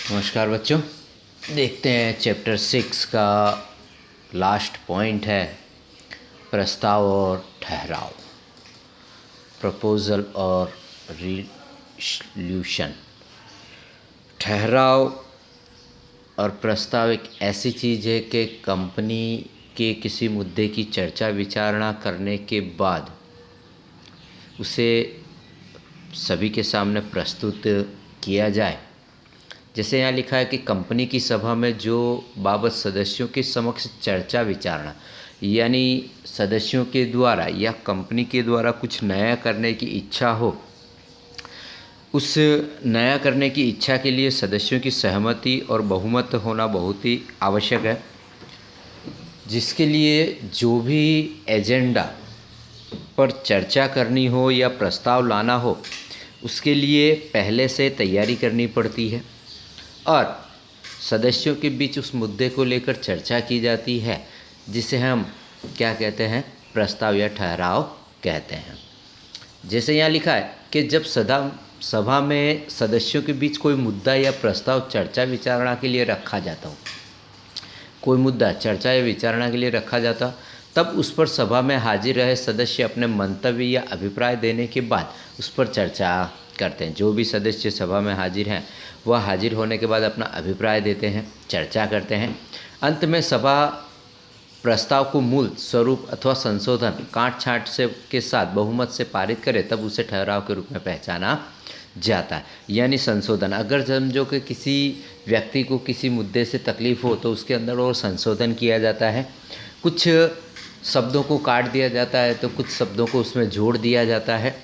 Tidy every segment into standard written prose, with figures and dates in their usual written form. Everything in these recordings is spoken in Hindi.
नमस्कार बच्चों। देखते हैं चैप्टर 6 का लास्ट पॉइंट है प्रस्ताव और ठहराव, प्रपोजल और रिजोल्यूशन। ठहराव और प्रस्ताव एक ऐसी चीज़ है कि कंपनी के किसी मुद्दे की चर्चा विचारणा करने के बाद उसे सभी के सामने प्रस्तुत किया जाए। जैसे यहाँ लिखा है कि कंपनी की सभा में जो बाबत सदस्यों के समक्ष चर्चा विचारणा, यानी सदस्यों के द्वारा या कंपनी के द्वारा कुछ नया करने की इच्छा हो, उस नया करने की इच्छा के लिए सदस्यों की सहमति और बहुमत होना बहुत ही आवश्यक है। जिसके लिए जो भी एजेंडा पर चर्चा करनी हो या प्रस्ताव लाना हो, उसके लिए पहले से तैयारी करनी पड़ती है और सदस्यों के बीच उस मुद्दे को लेकर चर्चा की जाती है, जिसे हम क्या कहते हैं, प्रस्ताव या ठहराव कहते हैं। जैसे यहाँ लिखा है कि जब सभा में सदस्यों के बीच कोई मुद्दा या प्रस्ताव चर्चा विचारणा के लिए रखा जाता हो, कोई मुद्दा चर्चा या विचारणा के लिए रखा जाता, तब उस पर सभा में हाजिर रहे सदस्य अपने मंतव्य या अभिप्राय देने के बाद उस पर चर्चा करते हैं। जो भी सदस्य सभा में हाजिर हैं वह हाजिर होने के बाद अपना अभिप्राय देते हैं, चर्चा करते हैं। अंत में सभा प्रस्ताव को मूल स्वरूप अथवा संशोधन काट छाँट से के साथ बहुमत से पारित करे, तब उसे ठहराव के रूप में पहचाना जाता है। यानी संशोधन, अगर समझो कि किसी व्यक्ति को किसी मुद्दे से तकलीफ़ हो तो उसके अंदर और संशोधन किया जाता है। कुछ शब्दों को काट दिया जाता है तो कुछ शब्दों को उसमें जोड़ दिया जाता है,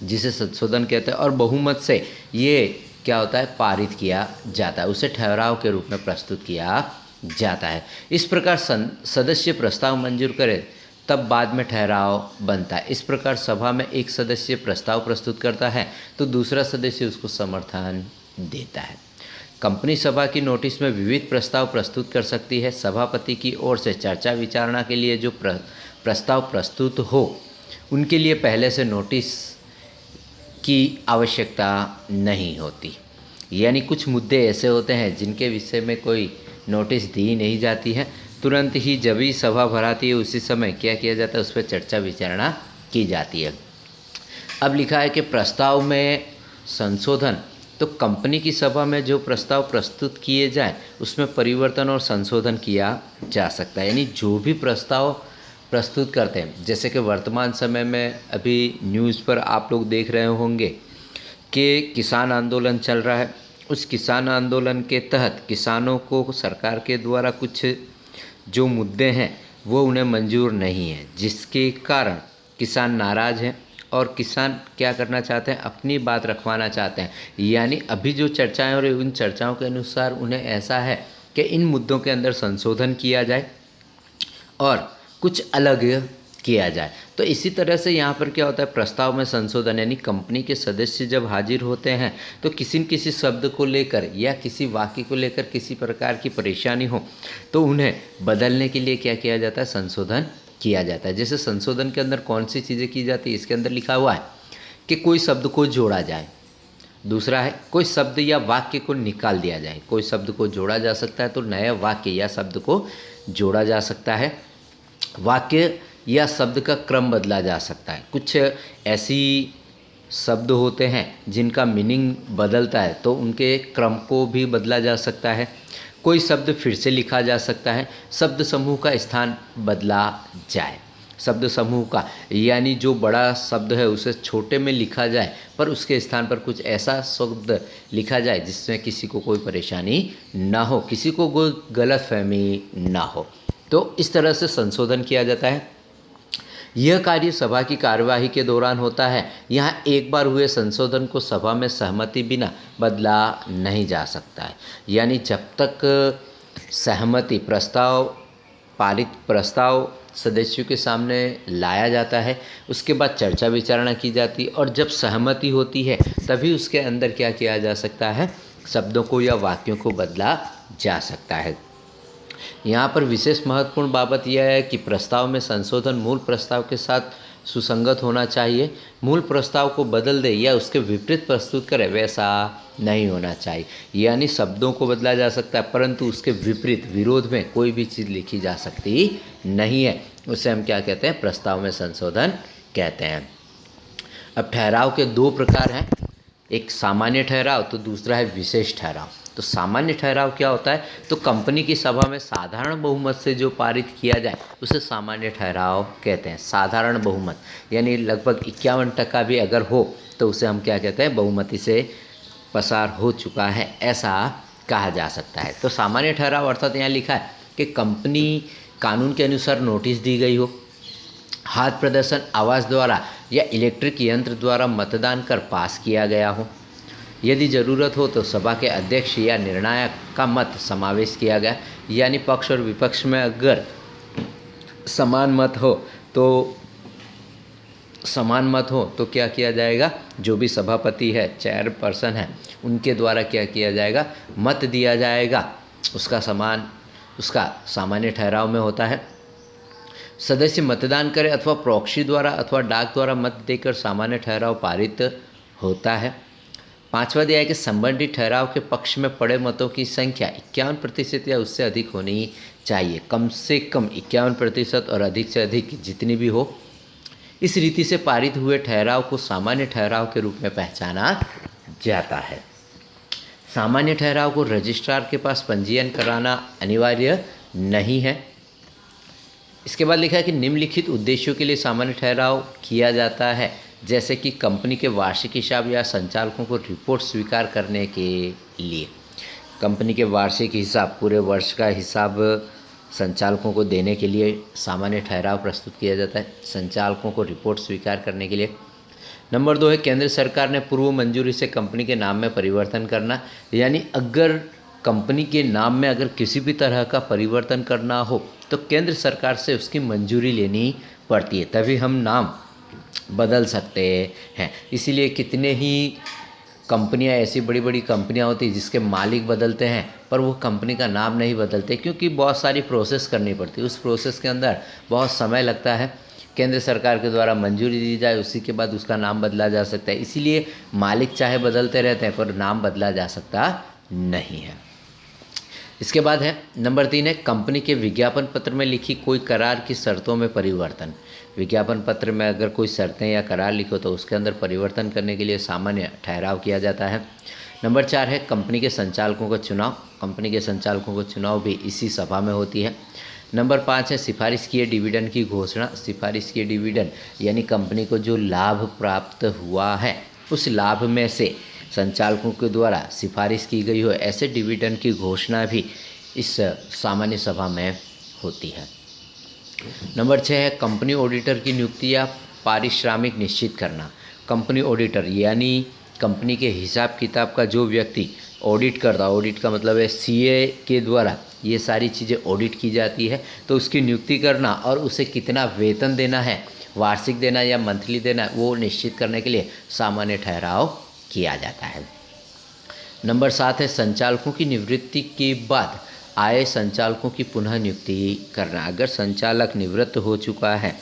जिसे संशोधन कहते हैं। और बहुमत से ये क्या होता है, पारित किया जाता है, उसे ठहराव के रूप में प्रस्तुत किया जाता है। इस प्रकार सदस्य प्रस्ताव मंजूर करे तब बाद में ठहराव बनता है। इस प्रकार सभा में एक सदस्य प्रस्ताव प्रस्तुत करता है तो दूसरा सदस्य उसको समर्थन देता है। कंपनी सभा की नोटिस में विविध प्रस्ताव प्रस्तुत कर सकती है। सभापति की ओर से चर्चा विचारणा के लिए जो प्रस्ताव प्रस्तुत हो, उनके लिए पहले से नोटिस की आवश्यकता नहीं होती। यानी कुछ मुद्दे ऐसे होते हैं जिनके विषय में कोई नोटिस दी नहीं जाती है, तुरंत ही जब भी सभा भराती है उसी समय क्या किया जाता है, उस पर चर्चा विचारणा की जाती है। अब लिखा है कि प्रस्ताव में संशोधन, तो कंपनी की सभा में जो प्रस्ताव प्रस्तुत किए जाएं उसमें परिवर्तन और संशोधन किया जा सकता है। यानी जो भी प्रस्ताव प्रस्तुत करते हैं, जैसे कि वर्तमान समय में अभी न्यूज़ पर आप लोग देख रहे होंगे कि किसान आंदोलन चल रहा है। उस किसान आंदोलन के तहत किसानों को सरकार के द्वारा कुछ जो मुद्दे हैं वो उन्हें मंजूर नहीं है, जिसके कारण किसान नाराज़ हैं और किसान क्या करना चाहते हैं, अपनी बात रखवाना चाहते हैं। यानी अभी जो चर्चाएं हो रही, उन चर्चाओं के अनुसार उन्हें ऐसा है कि इन मुद्दों के अंदर संशोधन किया जाए और कुछ अलग किया जाए। तो इसी तरह से यहाँ पर क्या होता है, प्रस्ताव में संशोधन, यानी कंपनी के सदस्य जब हाजिर होते हैं तो किसी न किसी शब्द को लेकर या किसी वाक्य को लेकर किसी प्रकार की परेशानी हो तो उन्हें बदलने के लिए क्या किया जाता है, संशोधन किया जाता है। जैसे संशोधन के अंदर कौन सी चीज़ें की जाती है, इसके अंदर लिखा हुआ है कि कोई शब्द को जोड़ा जाए। दूसरा है कोई शब्द या वाक्य को निकाल दिया जाए। कोई शब्द को जोड़ा जा सकता है तो नया वाक्य या शब्द को जोड़ा जा सकता है। वाक्य या शब्द का क्रम बदला जा सकता है। कुछ ऐसी शब्द होते हैं जिनका मीनिंग बदलता है तो उनके क्रम को भी बदला जा सकता है। कोई शब्द फिर से लिखा जा सकता है। शब्द समूह का स्थान बदला जाए। शब्द समूह का यानी जो बड़ा शब्द है उसे छोटे में लिखा जाए पर उसके स्थान पर कुछ ऐसा शब्द लिखा जाए जिसमें किसी को कोई परेशानी ना हो, किसी को कोई गलतफहमी ना हो। तो इस तरह से संशोधन किया जाता है। यह कार्य सभा की कार्यवाही के दौरान होता है। यहाँ एक बार हुए संशोधन को सभा में सहमति बिना बदला नहीं जा सकता है। यानी जब तक सहमति प्रस्ताव सदस्यों के सामने लाया जाता है, उसके बाद चर्चा विचारणा की जाती है और जब सहमति होती है तभी उसके अंदर क्या किया जा सकता है, शब्दों को या वाक्यों को बदला जा सकता है। यहाँ पर विशेष महत्वपूर्ण बात यह है कि प्रस्ताव में संशोधन मूल प्रस्ताव के साथ सुसंगत होना चाहिए, मूल प्रस्ताव को बदल दे या उसके विपरीत प्रस्तुत करे वैसा नहीं होना चाहिए। यानी शब्दों को बदला जा सकता है परंतु उसके विपरीत विरोध में कोई भी चीज़ लिखी जा सकती नहीं है। उसे हम क्या कहते हैं? प्रस्ताव में संशोधन कहते हैं। अब ठहराव के दो प्रकार हैं, एक सामान्य ठहराव तो दूसरा है विशेष ठहराव। तो सामान्य ठहराव क्या होता है? तो कंपनी की सभा में साधारण बहुमत से जो पारित किया जाए उसे सामान्य ठहराव कहते हैं। साधारण बहुमत यानी लगभग 51% भी अगर हो तो उसे हम क्या कहते हैं? बहुमति से पसार हो चुका है ऐसा कहा जा सकता है। तो सामान्य ठहराव अर्थात यहाँ लिखा है कि कंपनी कानून के अनुसार नोटिस दी गई हो, हाथ प्रदर्शन आवाज़ द्वारा या इलेक्ट्रिक यंत्र द्वारा मतदान कर पास किया गया हो, यदि ज़रूरत हो तो सभा के अध्यक्ष या निर्णायक का मत समावेश किया गया, यानी पक्ष और विपक्ष में अगर समान मत हो तो क्या किया जाएगा? जो भी सभापति है, चेयरपर्सन है, उनके द्वारा क्या किया जाएगा? मत दिया जाएगा। उसका सामान्य ठहराव में होता है। सदस्य मतदान करे अथवा प्रॉक्सी द्वारा अथवा डाक द्वारा मत देकर सामान्य ठहराव पारित होता है। 5वां दिया है कि संबंधित ठहराव के पक्ष में पड़े मतों की संख्या 51% या उससे अधिक होनी चाहिए। कम से कम 51% और अधिक से अधिक जितनी भी हो। इस रीति से पारित हुए ठहराव को सामान्य ठहराव के रूप में पहचाना जाता है। सामान्य ठहराव को रजिस्ट्रार के पास पंजीयन कराना अनिवार्य नहीं है। इसके बाद लिखा है कि निम्नलिखित उद्देश्यों के लिए सामान्य ठहराव किया जाता है, जैसे कि कंपनी के वार्षिक हिसाब या संचालकों को रिपोर्ट स्वीकार करने के लिए। कंपनी के वार्षिक हिसाब, पूरे वर्ष का हिसाब संचालकों को देने के लिए सामान्य ठहराव प्रस्तुत किया जाता है, संचालकों को रिपोर्ट स्वीकार करने के लिए। नंबर 2 है केंद्र सरकार ने पूर्व मंजूरी से कंपनी के नाम में परिवर्तन करना, यानी अगर कंपनी के नाम में अगर किसी भी तरह का परिवर्तन करना हो तो केंद्र सरकार से उसकी मंजूरी लेनी पड़ती है, तभी हम नाम बदल सकते हैं। इसीलिए कितने ही कंपनियां, ऐसी बड़ी बड़ी कंपनियां होती हैं जिसके मालिक बदलते हैं पर वो कंपनी का नाम नहीं बदलते, क्योंकि बहुत सारी प्रोसेस करनी पड़ती है। उस प्रोसेस के अंदर बहुत समय लगता है। केंद्र सरकार के द्वारा मंजूरी दी जाए उसी के बाद उसका नाम बदला जा सकता है। इसीलिए मालिक चाहे बदलते रहते हैं पर नाम बदला जा सकता नहीं है। इसके बाद है नंबर 3 है कंपनी के विज्ञापन पत्र में लिखी कोई करार की शर्तों में परिवर्तन। विज्ञापन पत्र में अगर कोई शर्तें या करार लिखो तो उसके अंदर परिवर्तन करने के लिए सामान्य ठहराव किया जाता है। नंबर 4 है कंपनी के संचालकों का चुनाव। कंपनी के संचालकों का चुनाव भी इसी सभा में होती है। नंबर 5 है सिफारिश किए डिविडेंड की घोषणा। सिफारिश किए डिविडेंड यानी कंपनी को जो लाभ प्राप्त हुआ है उस लाभ में से संचालकों के द्वारा सिफारिश की गई हो ऐसे डिविडेंड की घोषणा भी इस सामान्य सभा में होती है। नंबर 6 है कंपनी ऑडिटर की नियुक्ति या पारिश्रमिक निश्चित करना। कंपनी ऑडिटर यानी कंपनी के हिसाब किताब का जो व्यक्ति ऑडिट करता, ऑडिट का मतलब है सीए के द्वारा ये सारी चीज़ें ऑडिट की जाती है, तो उसकी नियुक्ति करना और उसे कितना वेतन देना है, वार्षिक देना या मंथली देना, वो निश्चित करने के लिए सामान्य ठहराव किया जाता है। नंबर 7 है संचालकों की निवृत्ति के बाद आए संचालकों की पुनः नियुक्ति करना। अगर संचालक निवृत्त हो चुका है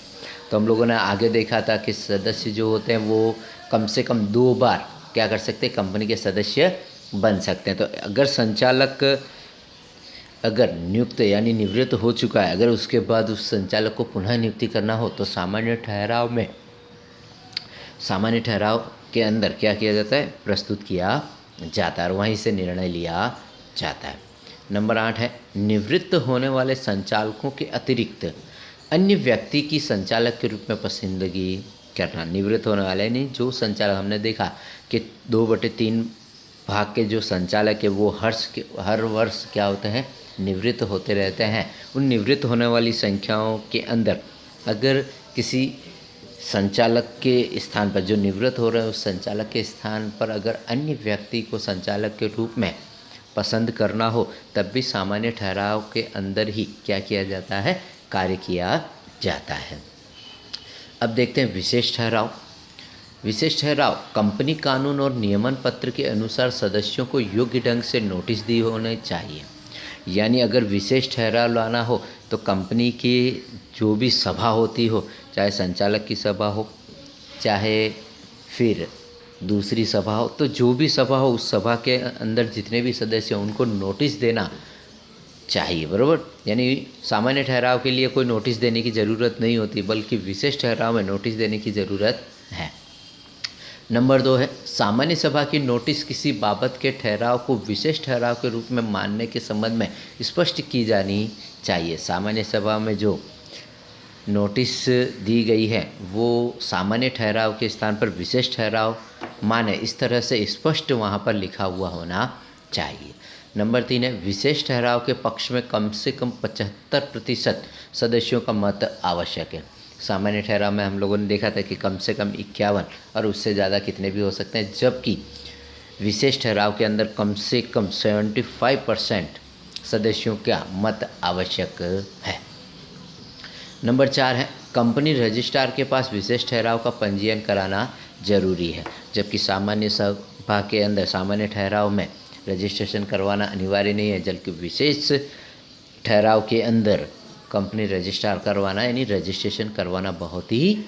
तो हम लोगों ने आगे देखा था कि सदस्य जो होते हैं वो कम से कम 2 बार क्या कर सकते हैं, कंपनी के सदस्य बन सकते हैं। तो अगर संचालक अगर नियुक्त यानी निवृत्त हो चुका है, अगर उसके बाद उस संचालक को पुनः नियुक्ति करना हो तो सामान्य ठहराव के अंदर क्या किया जाता है, प्रस्तुत किया जाता है और वहीं से निर्णय लिया जाता है। नंबर 8 है निवृत्त होने वाले संचालकों के अतिरिक्त अन्य व्यक्ति की संचालक के रूप में पसंदगी करना। निवृत्त होने वाले नहीं, जो संचालक हमने देखा कि 2/3 भाग के जो संचालक है वो हर वर्ष क्या होते हैं, निवृत्त होते रहते हैं। उन निवृत्त होने वाली संख्याओं के अंदर अगर किसी संचालक के स्थान पर, जो निवृत्त हो रहे हैं उस संचालक के स्थान पर अगर अन्य व्यक्ति को संचालक के रूप में पसंद करना हो तब भी सामान्य ठहराव के अंदर ही क्या किया जाता है, कार्य किया जाता है। अब देखते हैं विशेष ठहराव। विशेष ठहराव कंपनी कानून और नियमन पत्र के अनुसार सदस्यों को योग्य ढंग से नोटिस दी होनी चाहिए। यानी अगर विशेष ठहराव लाना हो तो कंपनी की जो भी सभा होती हो, चाहे संचालक की सभा हो चाहे फिर दूसरी सभा हो, तो जो भी सभा हो उस सभा के अंदर जितने भी सदस्य हैं उनको नोटिस देना चाहिए, बराबर। यानी सामान्य ठहराव के लिए कोई नोटिस देने की ज़रूरत नहीं होती, बल्कि विशेष ठहराव में नोटिस देने की ज़रूरत है। नंबर 2 है, सामान्य सभा की नोटिस किसी बाबत के ठहराव को विशेष ठहराव के रूप में मानने के संबंध में स्पष्ट की जानी चाहिए। सामान्य सभा में जो नोटिस दी गई है वो सामान्य ठहराव के स्थान पर विशेष ठहराव माने, इस तरह से स्पष्ट वहाँ पर लिखा हुआ होना चाहिए। नंबर 3 है, विशेष ठहराव के पक्ष में कम से कम 75% सदस्यों का मत आवश्यक है। सामान्य ठहराव में हम लोगों ने देखा था कि कम से कम 51 और उससे ज़्यादा कितने भी हो सकते हैं, जबकि विशेष ठहराव के अंदर कम से कम 75% सदस्यों का मत आवश्यक है। नंबर 4 है, कंपनी रजिस्ट्रार के पास विशेष ठहराव का पंजीयन कराना जरूरी है, जबकि सामान्य सभा के अंदर सामान्य ठहराव में रजिस्ट्रेशन करवाना अनिवार्य नहीं है, जबकि विशेष ठहराव के अंदर कंपनी रजिस्ट्रार करवाना यानी रजिस्ट्रेशन करवाना बहुत ही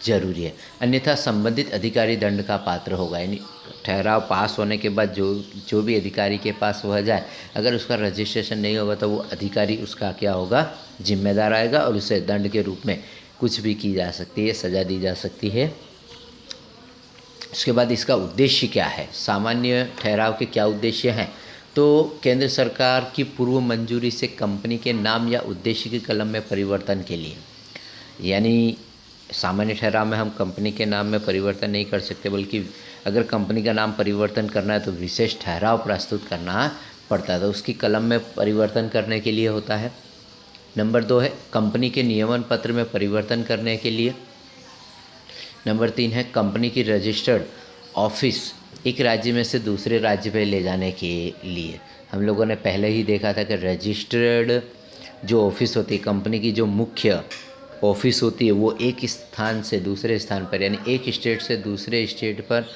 जरूरी है, अन्यथा संबंधित अधिकारी दंड का पात्र होगा। यानी ठहराव पास होने के बाद जो भी अधिकारी के पास वह जाए, अगर उसका रजिस्ट्रेशन नहीं होगा तो वो अधिकारी उसका क्या होगा, जिम्मेदार आएगा और उसे दंड के रूप में कुछ भी की जा सकती है, सज़ा दी जा सकती है। उसके बाद इसका उद्देश्य क्या है, सामान्य ठहराव के क्या उद्देश्य हैं, तो केंद्र सरकार की पूर्व मंजूरी से कंपनी के नाम या उद्देश्य की कलम में परिवर्तन के लिए, यानी सामान्य ठहराव में हम कंपनी के नाम में परिवर्तन नहीं कर सकते, बल्कि अगर कंपनी का नाम परिवर्तन करना है तो विशेष ठहराव प्रस्तुत करना पड़ता है, तो उसकी कलम में परिवर्तन करने के लिए होता है। नंबर 2 है, कंपनी के नियमन पत्र में परिवर्तन करने के लिए। नंबर 3 है, कंपनी की रजिस्टर्ड ऑफिस एक राज्य में से दूसरे राज्य पे ले जाने के लिए। हम लोगों ने पहले ही देखा था कि रजिस्टर्ड जो ऑफिस होती है, कंपनी की जो मुख्य ऑफिस होती है, वो एक स्थान से दूसरे स्थान पर यानी एक स्टेट से दूसरे स्टेट पर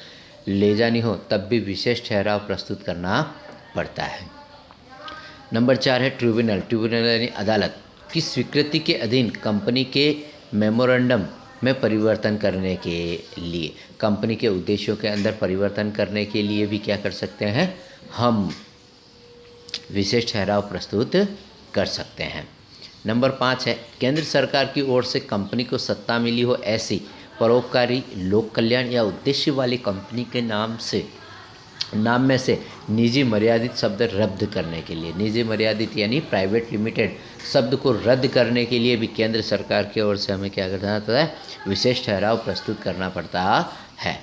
ले जानी हो तब भी विशेष ठहराव प्रस्तुत करना पड़ता है। नंबर 4 है, ट्रिब्यूनल यानी अदालत की स्वीकृति के अधीन कंपनी के मेमोरेंडम में परिवर्तन करने के लिए, कंपनी के उद्देश्यों के अंदर परिवर्तन करने के लिए भी क्या कर सकते हैं, हम विशेष ठहराव प्रस्तुत कर सकते हैं। नंबर 5 है, केंद्र सरकार की ओर से कंपनी को सत्ता मिली हो ऐसी परोपकारी, लोक कल्याण या उद्देश्य वाली कंपनी के नाम में से निजी मर्यादित शब्द रद्द करने के लिए, निजी मर्यादित यानी प्राइवेट लिमिटेड शब्द को रद्द करने के लिए भी केंद्र सरकार की ओर से हमें क्या करना होता है, विशेष ठहराव प्रस्तुत करना पड़ता है।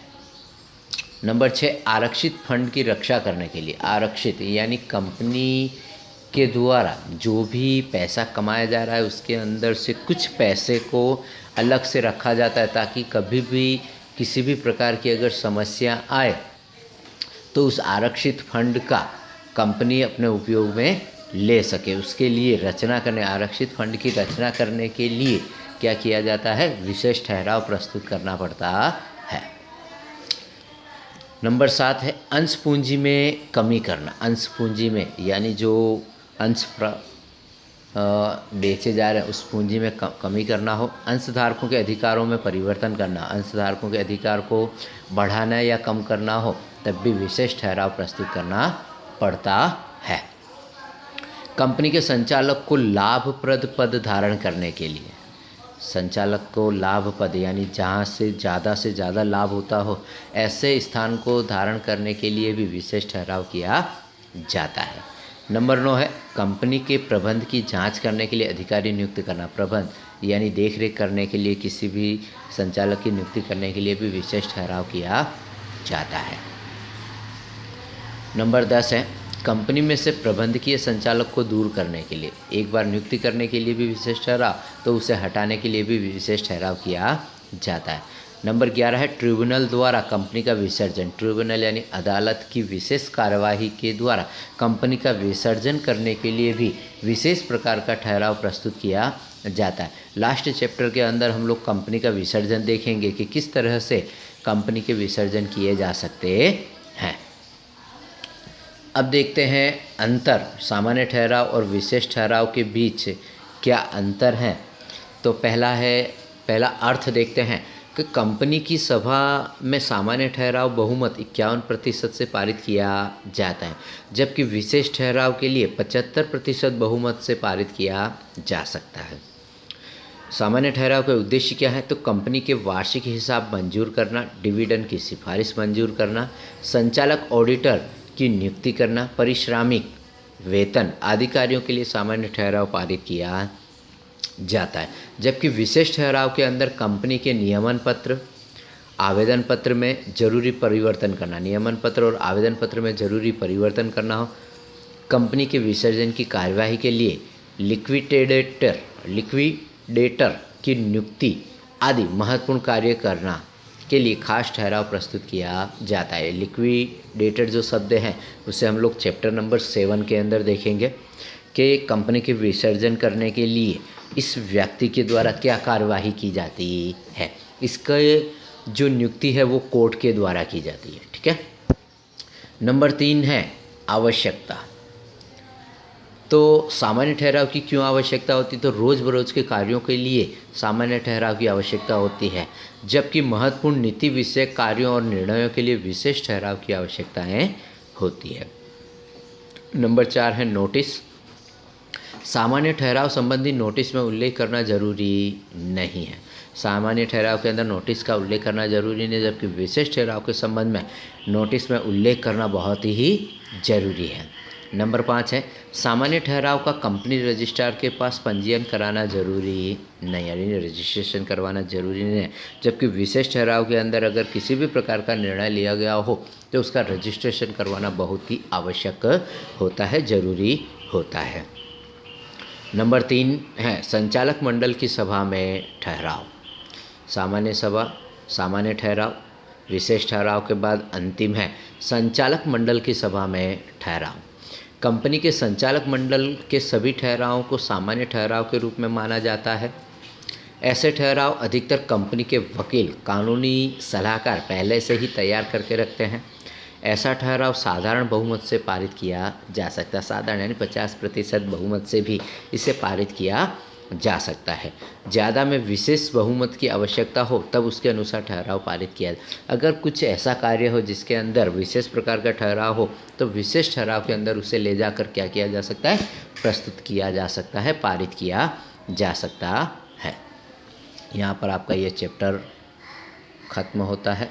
नंबर 6, आरक्षित फंड की रक्षा करने के लिए, आरक्षित यानी कंपनी के द्वारा जो भी पैसा कमाया जा रहा है उसके अंदर से कुछ पैसे को अलग से रखा जाता है, ताकि कभी भी किसी भी प्रकार की अगर समस्या आए तो उस आरक्षित फंड का कंपनी अपने उपयोग में ले सके। उसके लिए आरक्षित फंड की रचना करने के लिए क्या किया जाता है, विशेष ठहराव प्रस्तुत करना पड़ता है। नंबर 7 है, अंश पूंजी में कमी करना, अंश पूंजी में यानी जो अंश बेचे जा रहे हैं उस पूंजी में कमी करना हो। अंशधारकों के अधिकारों में परिवर्तन करना, अंशधारकों के अधिकार को बढ़ाना या कम करना हो तब भी विशेष ठहराव प्रस्तुत करना पड़ता है। कंपनी के संचालक को लाभप्रद पद धारण करने के लिए, संचालक को लाभ पद यानी जहाँ से ज़्यादा लाभ होता हो ऐसे स्थान को धारण करने के लिए भी विशेष ठहराव किया जाता है। नंबर 9 है, कंपनी के प्रबंध की जांच करने के लिए अधिकारी नियुक्त करना, प्रबंध यानी देखरेख करने के लिए किसी भी संचालक की नियुक्ति करने के लिए भी विशेष ठहराव किया जाता है। नंबर 10 है, कंपनी में से प्रबंधकीय संचालक को दूर करने के लिए, एक बार नियुक्ति करने के लिए भी विशेष ठहराव तो उसे हटाने के लिए भी विशेष ठहराव किया जाता है। नंबर 11 है, ट्रिब्यूनल द्वारा कंपनी का विसर्जन, ट्रिब्यूनल यानी अदालत की विशेष कार्यवाही के द्वारा कंपनी का विसर्जन करने के लिए भी विशेष प्रकार का ठहराव प्रस्तुत किया जाता है। लास्ट चैप्टर के अंदर हम लोग कंपनी का विसर्जन देखेंगे कि किस तरह से कंपनी के विसर्जन किए जा सकते हैं। अब देखते हैं अंतर, सामान्य ठहराव और विशेष ठहराव के बीच क्या अंतर है। तो पहला अर्थ देखते हैं कि कंपनी की सभा में सामान्य ठहराव बहुमत 51% से पारित किया जाता है, जबकि विशेष ठहराव के लिए 75% बहुमत से पारित किया जा सकता है। सामान्य ठहराव का उद्देश्य क्या है? तो कंपनी के वार्षिक हिसाब मंजूर करना, डिविडेंड की सिफारिश मंजूर करना, संचालक ऑडिटर की नियुक्ति करना, पारिश्रमिक, वेतन आदि कार्यों के लिए सामान्य ठहराव पारित किया जाता है। जबकि विशेष ठहराव के अंदर कंपनी के नियमन पत्र, आवेदन पत्र में जरूरी परिवर्तन करना, नियमन पत्र और आवेदन पत्र में जरूरी परिवर्तन करना हो, कंपनी के विसर्जन की कार्यवाही के लिए लिक्विडेटर की नियुक्ति आदि महत्वपूर्ण कार्य करना के लिए खास ठहराव प्रस्तुत किया जाता है। लिक्विडेटर जो शब्द हैं उसे हम लोग चैप्टर नंबर 7 के अंदर देखेंगे कि कंपनी के विसर्जन करने के लिए इस व्यक्ति के द्वारा क्या कार्यवाही की जाती है। इसका जो नियुक्ति है वो कोर्ट के द्वारा की जाती है। ठीक है। नंबर 3 है आवश्यकता। तो सामान्य ठहराव की क्यों आवश्यकता होती? तो रोज़ बरोज़ के कार्यों के लिए सामान्य ठहराव की आवश्यकता होती है, जबकि महत्वपूर्ण नीति विषयक कार्यों और निर्णयों के लिए विशेष ठहराव की आवश्यकताएं होती है। नंबर 4 है नोटिस। सामान्य ठहराव संबंधी नोटिस में उल्लेख करना जरूरी नहीं है। सामान्य ठहराव के अंदर नोटिस का उल्लेख करना जरूरी नहीं, जबकि विशेष ठहराव के संबंध में नोटिस में उल्लेख करना बहुत ही जरूरी है। नंबर 5 है सामान्य ठहराव का कंपनी रजिस्ट्रार के पास पंजीयन कराना जरूरी नहीं, यानी रजिस्ट्रेशन करवाना जरूरी नहीं है। जबकि विशेष ठहराव के अंदर अगर किसी भी प्रकार का निर्णय लिया गया हो तो उसका रजिस्ट्रेशन करवाना बहुत ही आवश्यक होता है, जरूरी होता है। नंबर 3 है संचालक मंडल की सभा में ठहराव। सामान्य सभा, सामान्य ठहराव, विशेष ठहराव के बाद अंतिम है संचालक मंडल की सभा में ठहराव। कंपनी के संचालक मंडल के सभी ठहरावों को सामान्य ठहराव के रूप में माना जाता है। ऐसे ठहराव अधिकतर कंपनी के वकील, कानूनी सलाहकार पहले से ही तैयार करके रखते हैं। ऐसा ठहराव साधारण बहुमत से पारित किया जा सकता है। साधारण यानी 50% बहुमत से भी इसे पारित किया जा सकता है। ज़्यादा में विशेष बहुमत की आवश्यकता हो तब उसके अनुसार ठहराव पारित किया जाए। अगर कुछ ऐसा कार्य हो जिसके अंदर विशेष प्रकार का ठहराव हो तो विशेष ठहराव के अंदर उसे ले जाकर क्या किया जा सकता है? प्रस्तुत किया जा सकता है, पारित किया जा सकता है। यहाँ पर आपका ये चैप्टर खत्म होता है।